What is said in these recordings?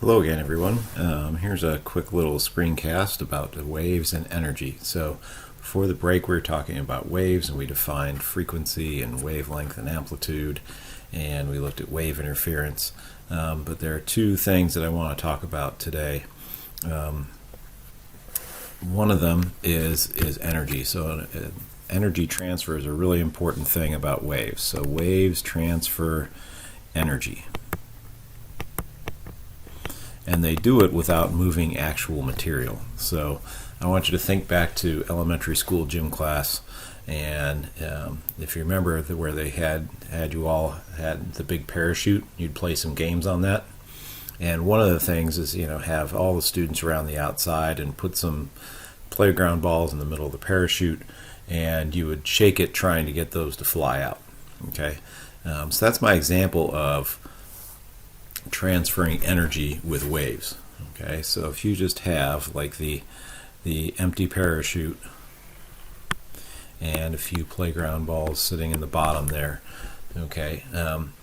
Hello again, everyone. Here's a quick little screencast about waves and energy. So before the break, we were talking about waves, and we defined frequency and wavelength and amplitude, and we looked at wave interference. But there are two things that I want to talk about today. One of them is energy. So energy transfer is a really important thing about waves. So waves transfer energy. And they do it without moving actual material. So I want you to think back to elementary school gym class, and if you remember where they had you all had the big parachute, you'd play some games on that. And one of the things is, have all the students around the outside and put some playground balls in the middle of the parachute, and you would shake it trying to get those to fly out. Okay, so that's my example of transferring energy with waves. Okay, so if you just have like the empty parachute and a few playground balls sitting in the bottom there, okay,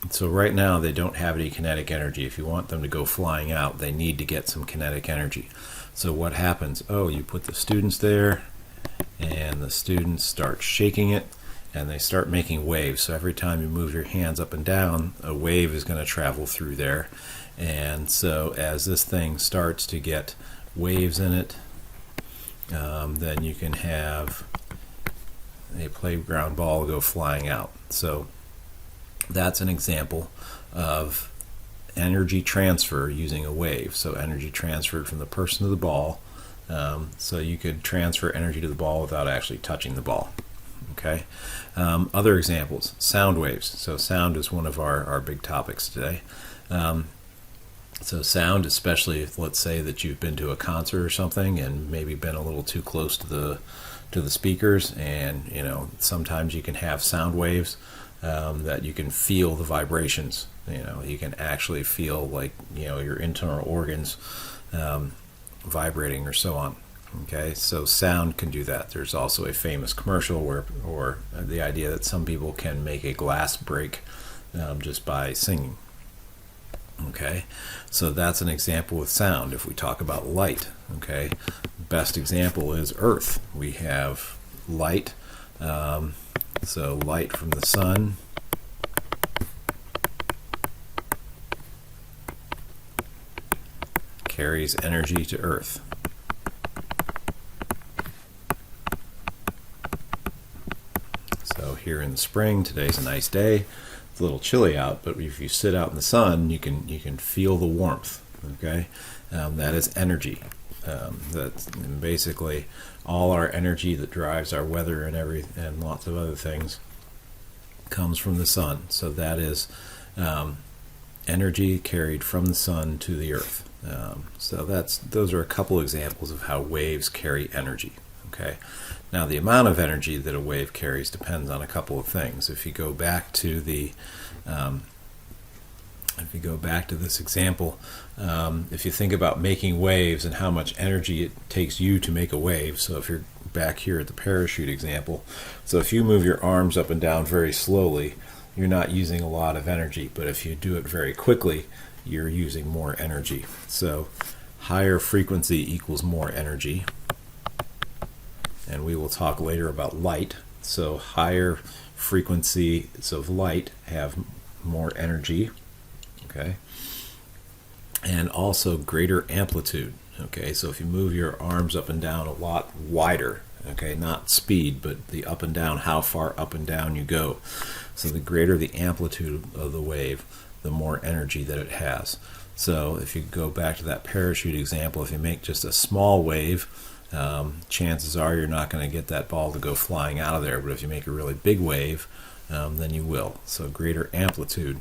so right now they don't have any kinetic energy. If you want them to go flying out, they need to get some kinetic energy. So what happens? You put the students there, and the students start shaking it, and they start making waves. So every time you move your hands up and down, a wave is going to travel through there. And so as this thing starts to get waves in it, then you can have a playground ball go flying out. So that's an example of energy transfer using a wave. So energy transferred from the person to the ball. So you could transfer energy to the ball without actually touching the ball. Okay. Other examples, sound waves. So sound is one of our big topics today. So sound, especially if, let's say that you've been to a concert or something and maybe been a little too close to the speakers, and sometimes you can have sound waves that you can feel the vibrations. You can actually feel like your internal organs vibrating or so on. Okay, so sound can do that. There's also a famous commercial or the idea that some people can make a glass break just by singing. Okay, so that's an example with sound. If we talk about light, okay, best example is Earth. We have light, so light from the sun carries energy to Earth. So here in the spring, today's a nice day. It's a little chilly out, but if you sit out in the sun, you can feel the warmth. Okay, that is energy. That's basically all our energy that drives our weather and lots of other things comes from the sun. So that is energy carried from the sun to the earth. So those are a couple examples of how waves carry energy. Okay. Now the amount of energy that a wave carries depends on a couple of things. If you go back to this example, if you think about making waves and how much energy it takes you to make a wave, so if you're back here at the parachute example, so if you move your arms up and down very slowly, you're not using a lot of energy, but if you do it very quickly, you're using more energy. So higher frequency equals more energy. And we will talk later about light. So higher frequencies of light have more energy, okay, and also greater amplitude. Okay, so if you move your arms up and down a lot wider, okay, not speed, but the up and down, how far up and down you go. So the greater the amplitude of the wave, the more energy that it has. So if you go back to that parachute example, if you make just a small wave, chances are you're not going to get that ball to go flying out of there, but if you make a really big wave, then you will. So greater amplitude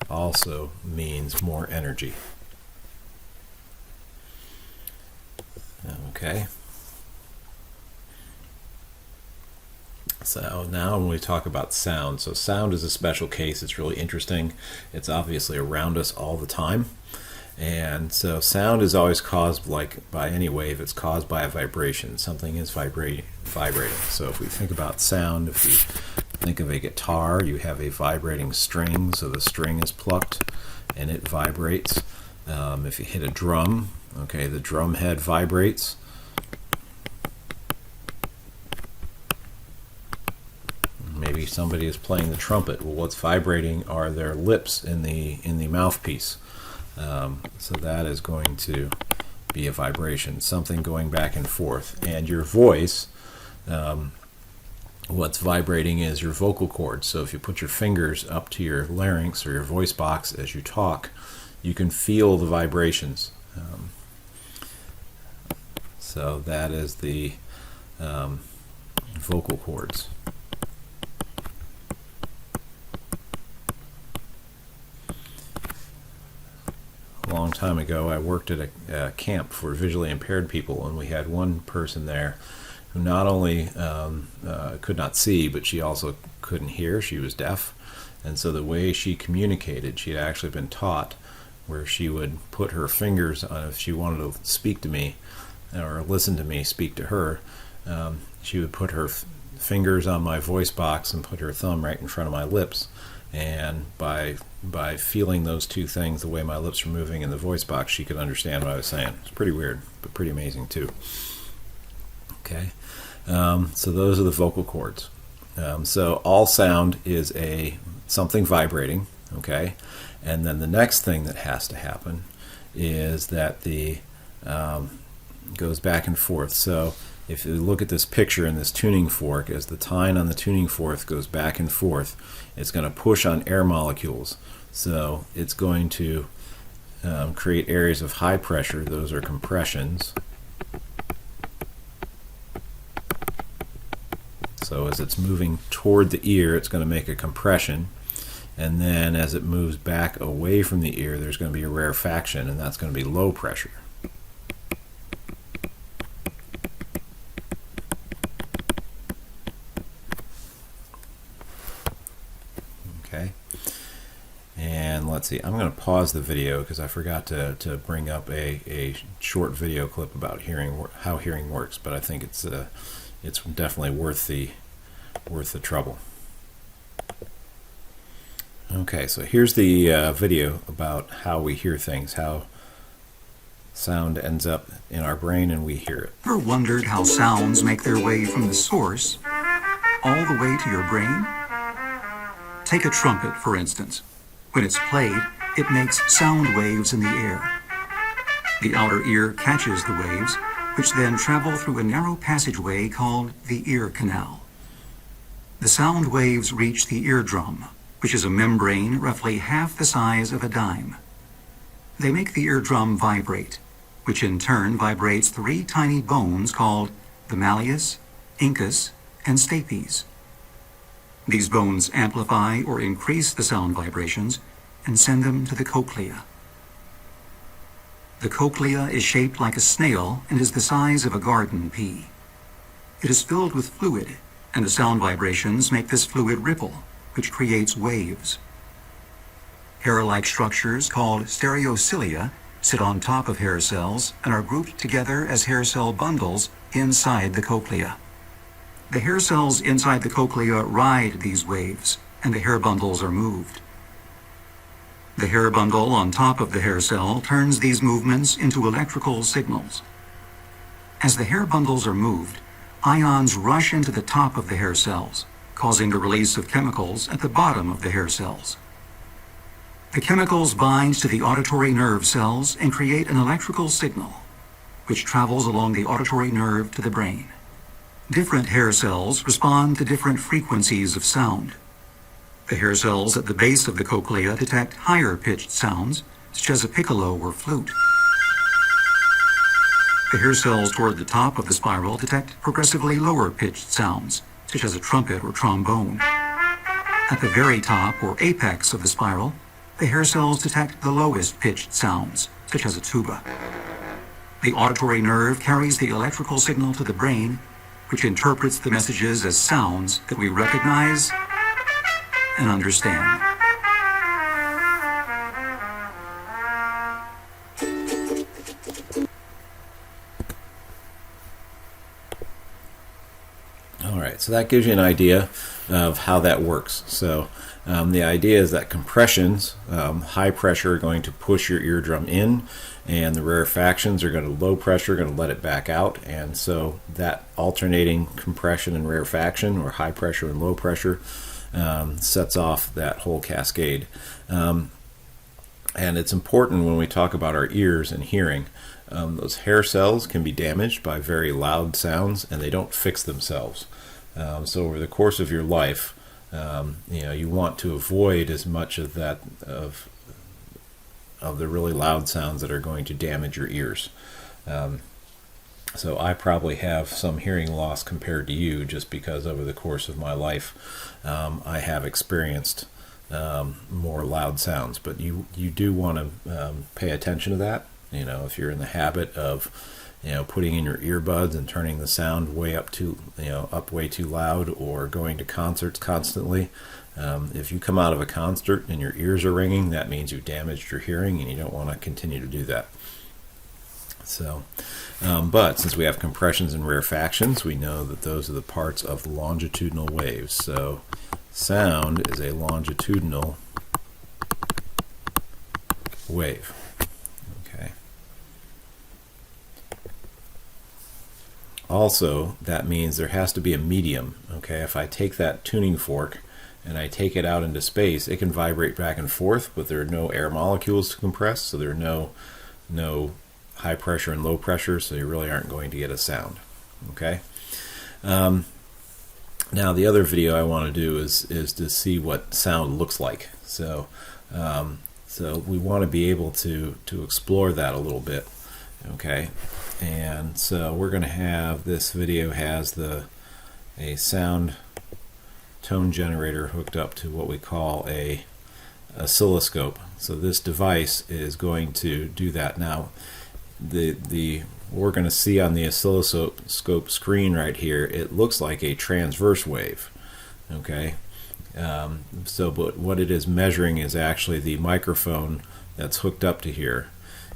also means more energy. Okay. So now when we talk about sound, so sound is a special case. It's really interesting. It's obviously around us all the time. And so sound is always caused, like by any wave, it's caused by a vibration. Something is vibrating. So if we think about sound, if we think of a guitar, you have a vibrating string, so the string is plucked and it vibrates. If you hit a drum, okay, the drum head vibrates. Maybe somebody is playing the trumpet. Well, what's vibrating are their lips in the mouthpiece. So that is going to be a vibration, something going back and forth. And your voice, what's vibrating is your vocal cords. So if you put your fingers up to your larynx or your voice box as you talk, you can feel the vibrations. So that is the vocal cords. A long time ago, I worked at a camp for visually impaired people, and we had one person there who not only could not see, but she also couldn't hear. She was deaf, and so the way she communicated, she had actually been taught where she would put her fingers on, if she wanted to speak to me or listen to me speak to her, she would put her fingers on my voice box and put her thumb right in front of my lips. And by feeling those two things, the way my lips were moving in the voice box, she could understand what I was saying. It's pretty weird, but pretty amazing too. Okay, so those are the vocal cords. So all sound is something vibrating. Okay, and then the next thing that has to happen is that the goes back and forth. So if you look at this picture in this tuning fork, as the tine on the tuning fork goes back and forth, it's going to push on air molecules. So it's going to create areas of high pressure. Those are compressions. So as it's moving toward the ear, it's going to make a compression. And then as it moves back away from the ear, there's going to be a rarefaction, and that's going to be low pressure. Okay, and let's see, I'm going to pause the video because I forgot to bring up a short video clip about how hearing works, but I think it's definitely worth the trouble. Okay, so here's the video about how we hear things, how sound ends up in our brain and we hear it. Ever wondered how sounds make their way from the source all the way to your brain? Take a trumpet, for instance. When it's played, it makes sound waves in the air. The outer ear catches the waves, which then travel through a narrow passageway called the ear canal. The sound waves reach the eardrum, which is a membrane roughly half the size of a dime. They make the eardrum vibrate, which in turn vibrates 3 tiny bones called the malleus, incus, and stapes. These bones amplify or increase the sound vibrations and send them to the cochlea. The cochlea is shaped like a snail and is the size of a garden pea. It is filled with fluid, and the sound vibrations make this fluid ripple, which creates waves. Hair-like structures called stereocilia sit on top of hair cells and are grouped together as hair cell bundles inside the cochlea. The hair cells inside the cochlea ride these waves, and the hair bundles are moved. The hair bundle on top of the hair cell turns these movements into electrical signals. As the hair bundles are moved, ions rush into the top of the hair cells, causing the release of chemicals at the bottom of the hair cells. The chemicals bind to the auditory nerve cells and create an electrical signal, which travels along the auditory nerve to the brain. Different hair cells respond to different frequencies of sound. The hair cells at the base of the cochlea detect higher-pitched sounds, such as a piccolo or flute. The hair cells toward the top of the spiral detect progressively lower-pitched sounds, such as a trumpet or trombone. At the very top or apex of the spiral, the hair cells detect the lowest-pitched sounds, such as a tuba. The auditory nerve carries the electrical signal to the brain, which interprets the messages as sounds that we recognize and understand. All right, so that gives you an idea of how that works. So the idea is that compressions, high pressure, are going to push your eardrum in, and the rarefactions are going to low pressure, going to let it back out. And so that alternating compression and rarefaction, or high pressure and low pressure, sets off that whole cascade. And it's important when we talk about our ears and hearing. Those hair cells can be damaged by very loud sounds, and they don't fix themselves. So over the course of your life, you want to avoid as much of that of the really loud sounds that are going to damage your ears. So I probably have some hearing loss compared to you, just because over the course of my life I have experienced more loud sounds. But you do want to pay attention to that. If you're in the habit of putting in your earbuds and turning the sound way up way too loud, or going to concerts constantly, if you come out of a concert and your ears are ringing, that means you've damaged your hearing, and you don't want to continue to do that. So, but since we have compressions and rarefactions, we know that those are the parts of longitudinal waves. So sound is a longitudinal wave. Okay. Also, that means there has to be a medium. Okay, if I take that tuning fork and I take it out into space, it can vibrate back and forth, but there are no air molecules to compress, so there are no high pressure and low pressure, so you really aren't going to get a sound. Okay. Now the other video I want to do is to see what sound looks like. So we want to be able to explore that a little bit. Okay. And so we're going to have, this video has a sound tone generator hooked up to what we call a oscilloscope. So this device is going to do that. Now we're going to see on the oscilloscope screen right here, it looks like a transverse wave. Okay. But what it is measuring is actually the microphone that's hooked up to here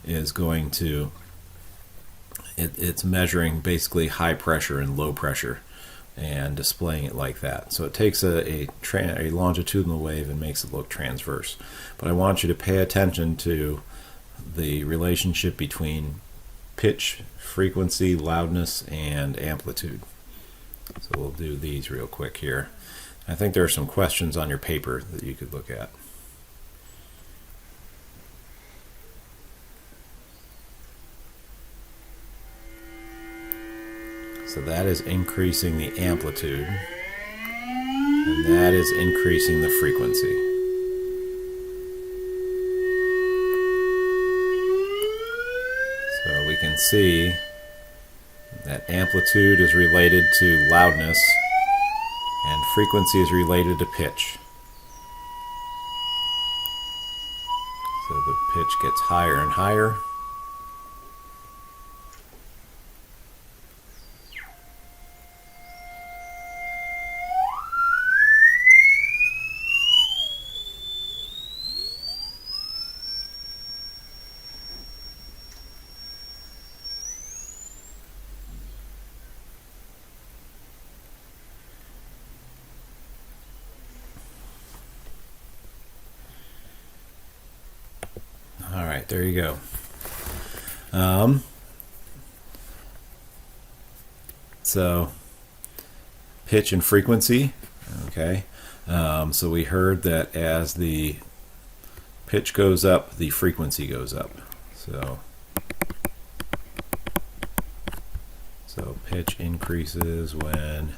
is going to, it's measuring basically high pressure and low pressure and displaying it like that. So it takes a longitudinal wave and makes it look transverse. But I want you to pay attention to the relationship between pitch, frequency, loudness, and amplitude. So we'll do these real quick here. I think there are some questions on your paper that you could look at. So that is increasing the amplitude, and that is increasing the frequency. So we can see that amplitude is related to loudness, and frequency is related to pitch. So the pitch gets higher and higher. All right, there you go. So pitch and frequency. Okay. So we heard that as the pitch goes up, the frequency goes up. So pitch increases when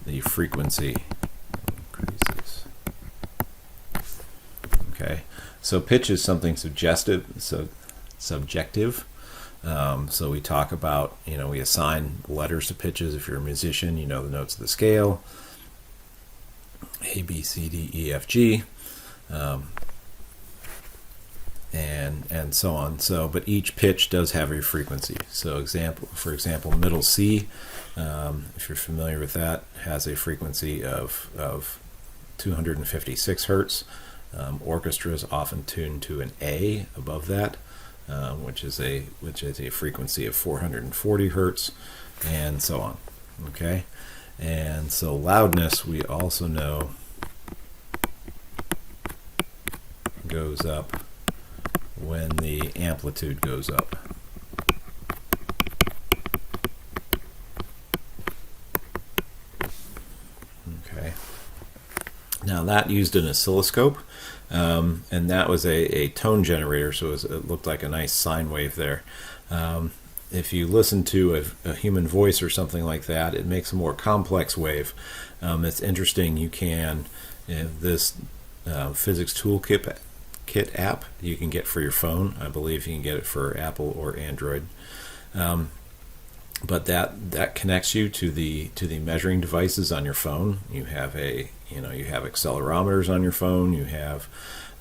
the frequency increases. Okay. So pitch is something subjective. So we talk about, we assign letters to pitches. If you're a musician, you know the notes of the scale, A, B, C, D, E, F, G, and so on. So, but each pitch does have a frequency. So for example, middle C, if you're familiar with that, has a frequency of 256 hertz. Orchestras often tune to an A above that, which is a frequency of 440 hertz, and so on. Okay, And so loudness, we also know, goes up when the amplitude goes up. Okay. Now that used an oscilloscope, and that was a tone generator, so it looked like a nice sine wave there. If you listen to a human voice or something like that, it makes a more complex wave. It's interesting. You can, this physics toolkit app you can get for your phone. I believe you can get it for Apple or Android. But that connects you to the measuring devices on your phone. You have you have accelerometers on your phone. You have,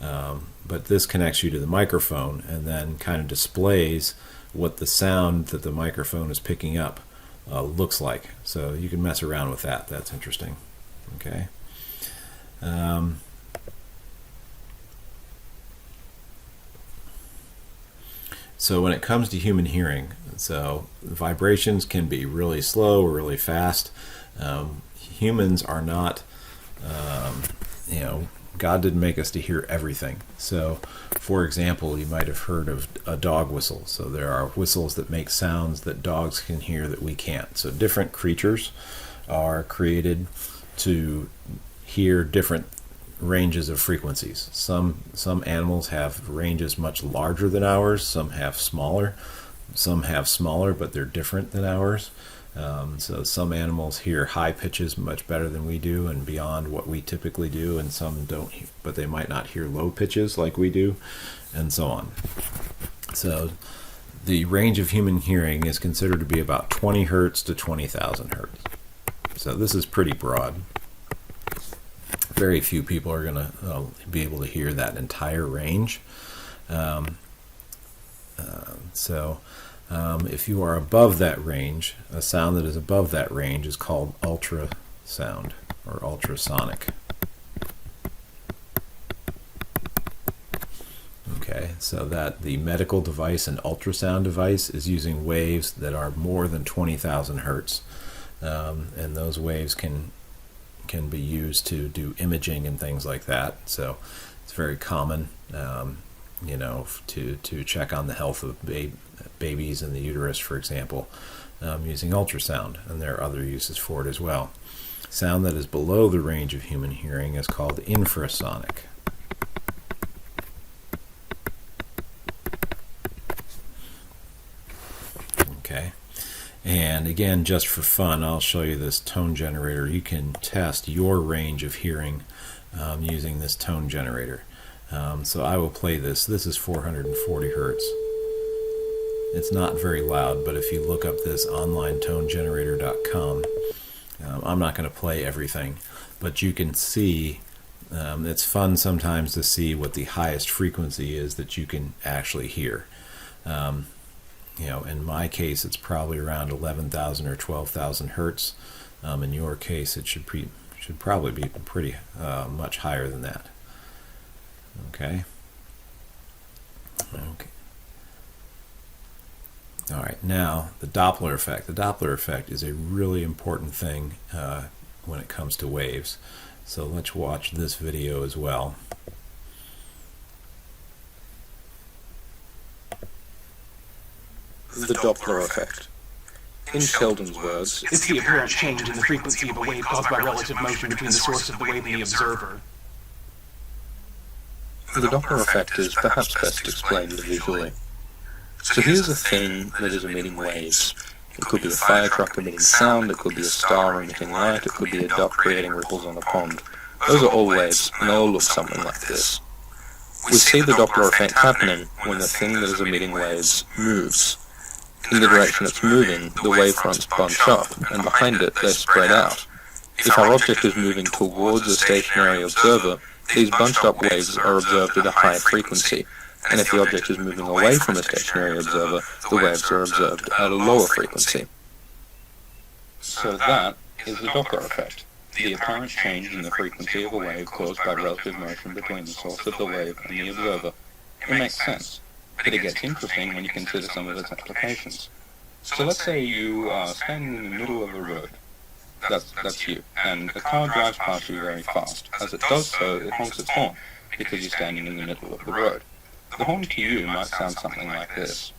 but this connects you to the microphone and then kind of displays what the sound that the microphone is picking up looks like. So you can mess around with that. That's interesting. Okay. So when it comes to human hearing, so vibrations can be really slow or really fast. Humans are not, God didn't make us to hear everything. So, for example, you might have heard of a dog whistle. So there are whistles that make sounds that dogs can hear that we can't. So different creatures are created to hear different ranges of frequencies. Some animals have ranges much larger than ours. Some have smaller, but they're different than ours. So some animals hear high pitches much better than we do and beyond what we typically do, and some don't, but they might not hear low pitches like we do, and so on. So the range of human hearing is considered to be about 20 hertz to 20,000 hertz. So this is pretty broad. Very few people are going to be able to hear that entire range. If you are above that range, a sound that is above that range is called ultrasound or ultrasonic. Okay, so that the medical device and ultrasound device is using waves that are more than 20,000 hertz, and those waves can be used to do imaging and things like that. So it's very common, to check on the health of babies in the uterus, for example, using ultrasound, and there are other uses for it as well. Sound that is below the range of human hearing is called infrasonic. Okay. And again, just for fun, I'll show you this tone generator. You can test your range of hearing using this tone generator. So I will play this. This is 440 hertz. It's not very loud, but if you look up this online tonegenerator.com, I'm not going to play everything, but you can see, it's fun sometimes to see what the highest frequency is that you can actually hear. In my case, it's probably around 11,000 or 12,000 hertz. In your case, it should probably be pretty much higher than that. Okay. All right. Now the Doppler effect. The Doppler effect is a really important thing when it comes to waves. So let's watch this video as well. The Doppler effect. In Sheldon's words, it's the apparent change in the frequency of a wave caused by relative motion between the source of the wave and the observer. The Doppler effect is perhaps best explained visually. So here's a thing that is emitting waves. It could be a fire truck emitting sound, it could be a star emitting light, it could be a duck creating ripples on a pond. Those are all waves, and they all look something like this. We see the Doppler effect happening when the thing that is emitting waves moves. In the direction it's moving, the wavefronts bunch up, and behind it they spread out. If our object is moving towards a stationary observer, these bunched up waves are observed at a higher frequency, and if the object is moving away from a stationary observer, the waves are observed at a lower frequency. So that is the Doppler effect, the apparent change in the frequency of a wave caused by relative motion between the source of the wave and the observer. It makes sense, but it gets interesting when you consider some of its applications. So let's say you are standing in the middle of a road. That's you. And a car drives past you very fast. As it does so, it honks its horn, because you're standing in the middle of the road. The horn to you might sound something like this.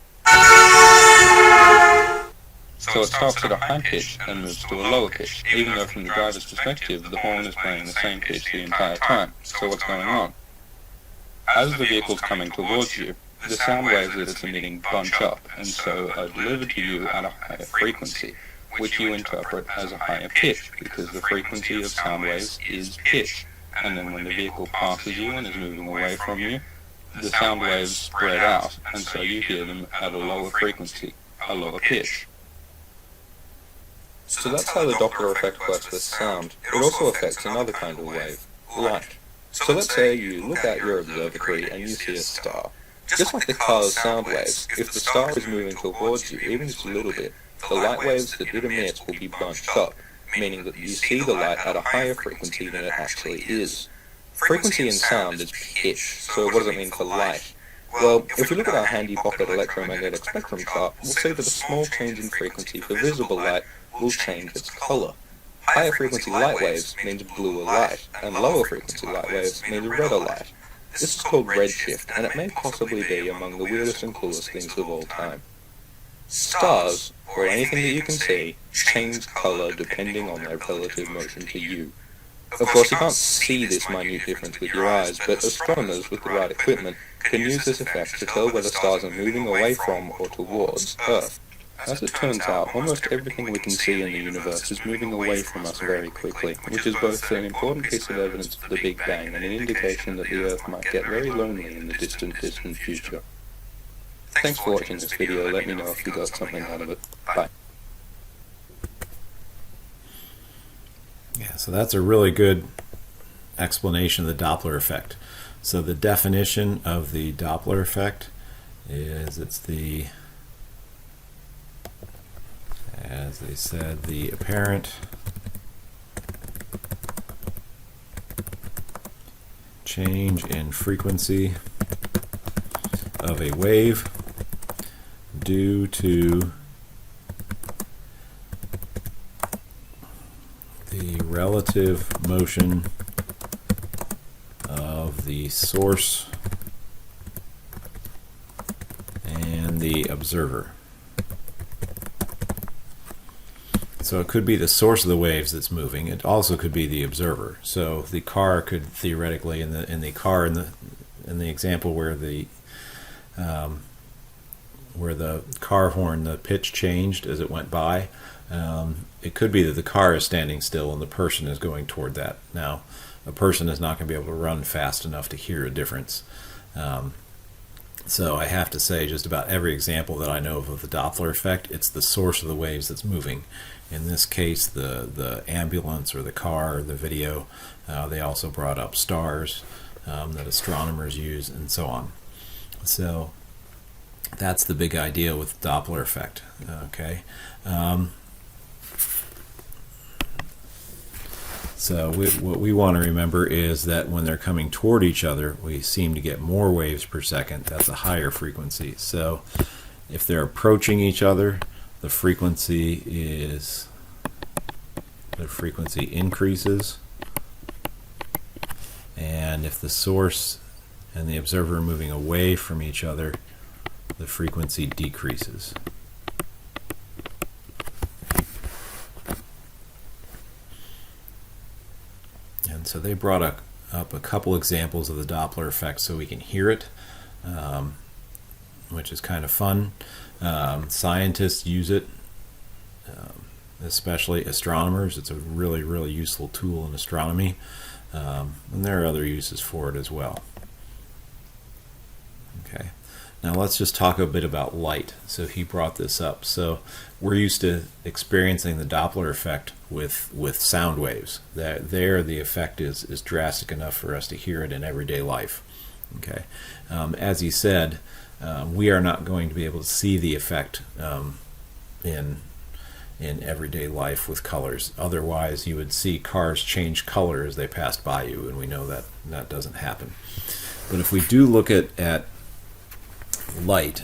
So it starts at a high pitch and moves to a lower pitch, even though from the driver's perspective, the horn is playing the same pitch the entire time. So what's going on? As the vehicle's coming towards you, the sound waves that it's emitting bunch up, and so are delivered to you at a higher frequency, which you interpret as a higher pitch, because the frequency of sound waves is pitch. And then when the vehicle passes you and is moving away from you, the sound waves spread out, and so you hear them at a lower frequency, a lower pitch. So that's how the Doppler effect works with sound. It also affects another kind of wave, light. So let's say you look out your observatory and you see a star. Just like the car's sound waves, if the star is moving towards you, even just a little bit, the light waves that it emits will be bunched up, meaning that you see the light at a higher frequency than it actually is. Frequency in sound is pitch, so what does it mean for light? Well, if we look at our handy pocket electromagnetic spectrum chart, we'll see that a small change in frequency for visible light will change its color. Higher frequency light waves means bluer light, and lower frequency light waves means redder light. This is called redshift, and it may possibly be among the weirdest and coolest things of all time. Stars, or anything that you can see, change color depending on their relative motion to you. Of course, you can't see this minute difference with your eyes, but astronomers with the right equipment can use this effect to tell whether stars are moving away from or towards Earth. As it turns out, almost everything we can see in the universe is moving away from us very quickly, which is both an important piece of evidence for the Big Bang and an indication that the Earth might get very lonely in the distant future. Thanks for watching this video. Let me know if you got something out of it. Bye. Yeah, so that's a really good explanation of the Doppler effect. So the definition of the Doppler effect is it's the, as they said, the apparent change in frequency of a wave due to the relative motion of the source and the observer. So it could be the source of the waves that's moving. It also could be the observer. So the car could theoretically, in the example where the car horn, the pitch changed as it went by, it could be that the car is standing still and the person is going toward that. Now, a person is not going to be able to run fast enough to hear a difference. So I have to say, just about every example that I know of the Doppler effect, it's the source of the waves that's moving. In this case, the ambulance or the car or the video. They also brought up stars that astronomers use and so on. So that's the big idea with the Doppler effect. Okay. So what we want to remember is that when they're coming toward each other, we seem to get more waves per second. That's a higher frequency. So if they're approaching each other, the frequency increases. And if the source and the observer are moving away from each other, the frequency decreases. And so they brought up a couple examples of the Doppler effect so we can hear it, which is kind of fun. Scientists use it, especially astronomers. It's a really, really useful tool in astronomy, and there are other uses for it as well. Okay. Now let's just talk a bit about light. So he brought this up. So we're used to experiencing the Doppler effect with sound waves. There the effect is drastic enough for us to hear it in everyday life. Okay. As he said, we are not going to be able to see the effect in everyday life with colors. Otherwise, you would see cars change color as they passed by you, and we know that that doesn't happen. But if we do look at light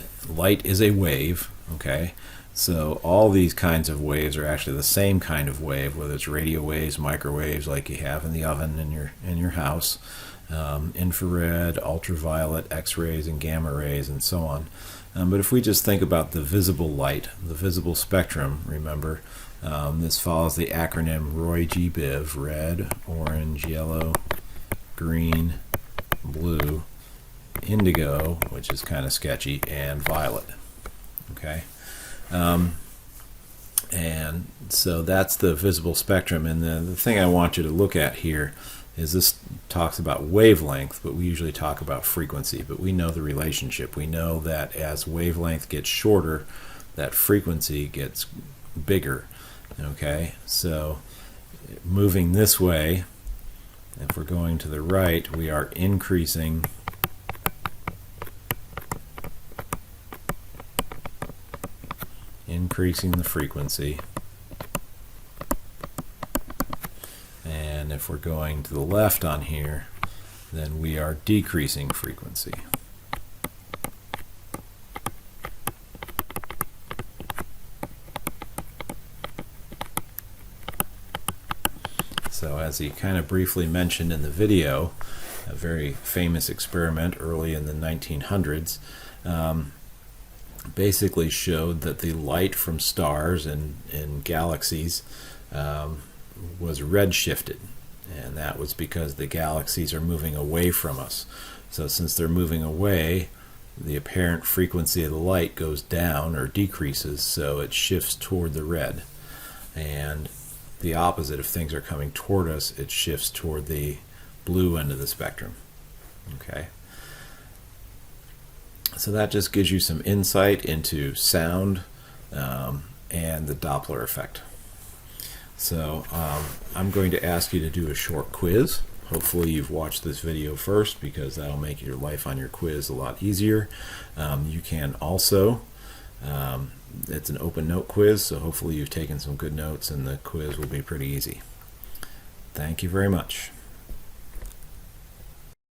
is a wave, okay, So all these kinds of waves are actually the same kind of wave, whether it's radio waves, microwaves like you have in the oven in your house, infrared, ultraviolet, X-rays, and gamma rays, and so on. But if we just think about the visible light, the visible spectrum, remember, this follows the acronym Roy G. Biv: red, orange, yellow, green, blue, indigo, which is kind of sketchy, and violet. Okay. And so that's the visible spectrum. And the thing I want you to look at here is this talks about wavelength, but we usually talk about frequency. But we know the relationship. We know that as wavelength gets shorter, that frequency gets bigger. Okay, so moving this way, if we're going to the right, we are increasing the frequency, and if we're going to the left on here, then we are decreasing frequency. So as he kind of briefly mentioned in the video, a very famous experiment early in the 1900s basically showed that the light from stars and galaxies was redshifted, and that was because the galaxies are moving away from us. So since they're moving away, the apparent frequency of the light goes down or decreases, so it shifts toward the red. And the opposite, if things are coming toward us, it shifts toward the blue end of the spectrum. Okay. So that just gives you some insight into sound and the Doppler effect. So I'm going to ask you to do a short quiz. Hopefully you've watched this video first, because that'll make your life on your quiz a lot easier. You can also, it's an open note quiz, so hopefully you've taken some good notes and the quiz will be pretty easy. Thank you very much.